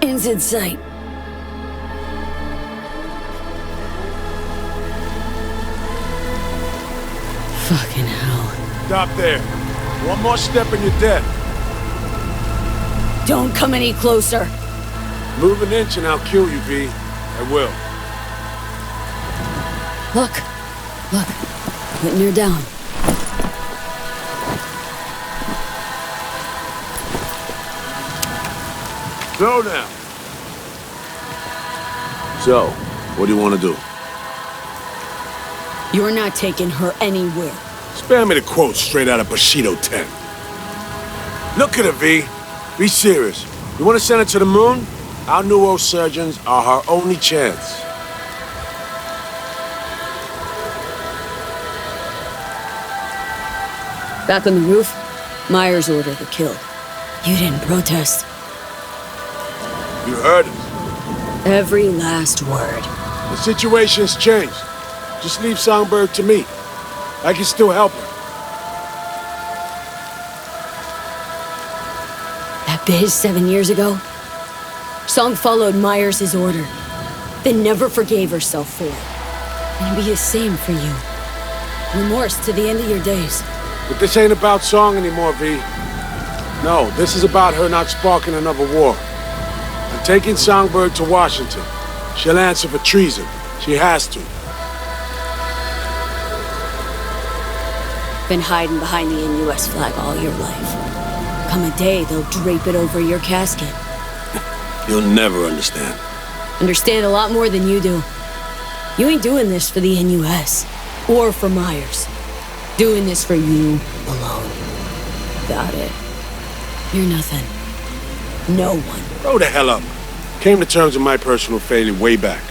Ends in sight. Fucking hell. Stop there. One more step and you're dead. Don't come any closer. Move an inch and I'll kill you, V. I will. Look. Putting her down. Go now. So, what do you want to do? You're not taking her anywhere. Spare me the quote straight out of Bushido 10. Look at her, V. Be serious. You want to send her to the moon? Our neurosurgeons are her only chance. Back on the roof, Myers ordered her killed. You didn't protest. You heard us. Every last word. The situation's changed. Just leave Songbird to me. I can still help her. That biz 7 years ago? Song followed Myers' order, then never forgave herself for it. And it'd be the same for you. Remorse to the end of your days. But this ain't about Song anymore, V. No, this is about her not sparking another war. I'm taking Songbird to Washington. She'll answer for treason. She has to. Been hiding behind the NUS flag all your life. Come a day, they'll drape it over your casket. You'll never understand. Understand a lot more than you do. You ain't doing this for the NUS, or for Myers. Doing this for you alone. Got it. You're nothing. No one. Grow the hell up. Came to terms with my personal failure way back.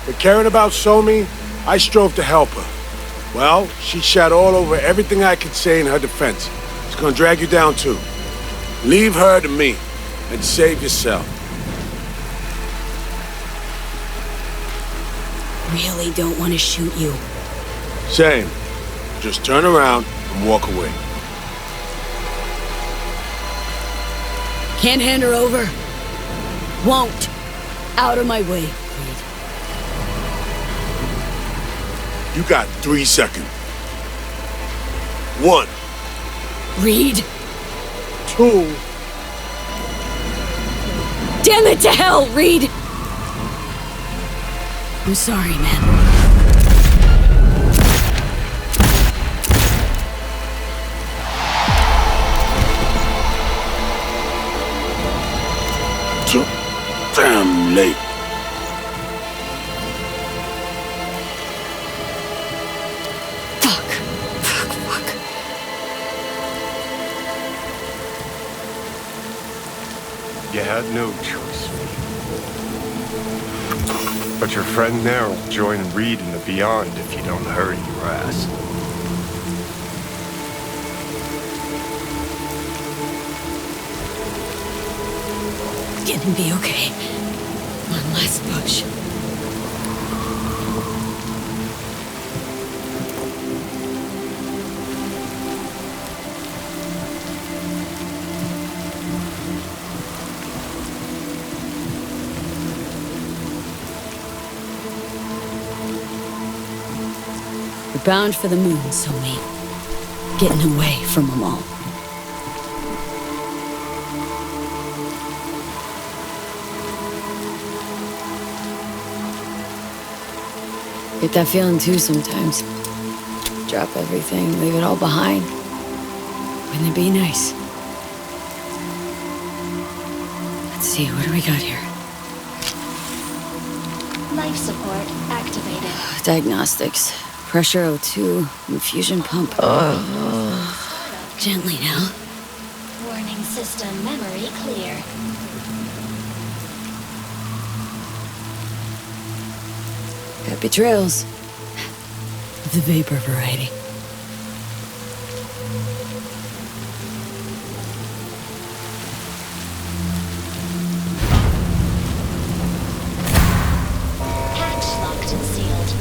But caring about Somi, I strove to help her. Well, she shat all over everything I could say in her defense. It's gonna drag you down too. Leave her to me, and save yourself. Really don't want to shoot you. Same. Just turn around and walk away. Can't hand her over. Won't. Out of my way, Reed. You got 3 seconds. 1. Reed. 2. Damn it to hell, Reed! I'm sorry, man. Too damn late. Fuck. You had no choice. But your friend there will join Reed in the Beyond if you don't hurry your ass. Gonna be okay. One last push. We're bound for the moon, Somi. Getting away from them all. Get that feeling too sometimes. Drop everything, leave it all behind. Wouldn't it be nice? Let's see, what do we got here? Life support activated. Diagnostics. Pressure O2, infusion pump. Gently now. Warning system memory clear. Got betrayals. The vapor variety. Hatch locked and sealed.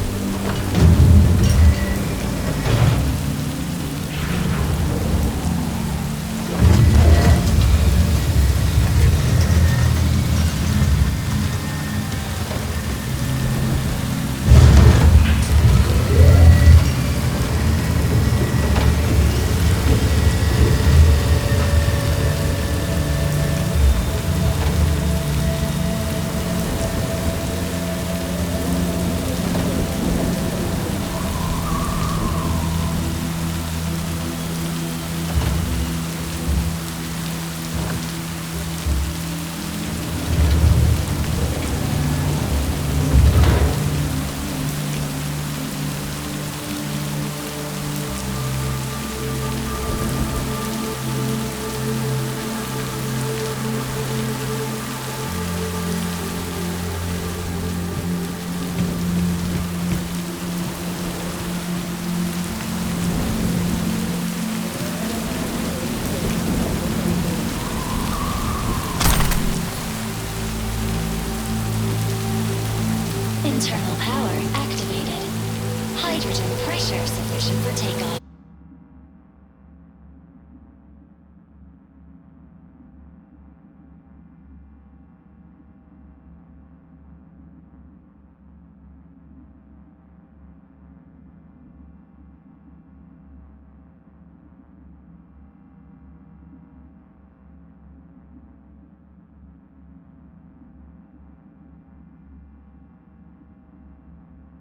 Internal power activated. Hydrogen pressure sufficient for takeoff.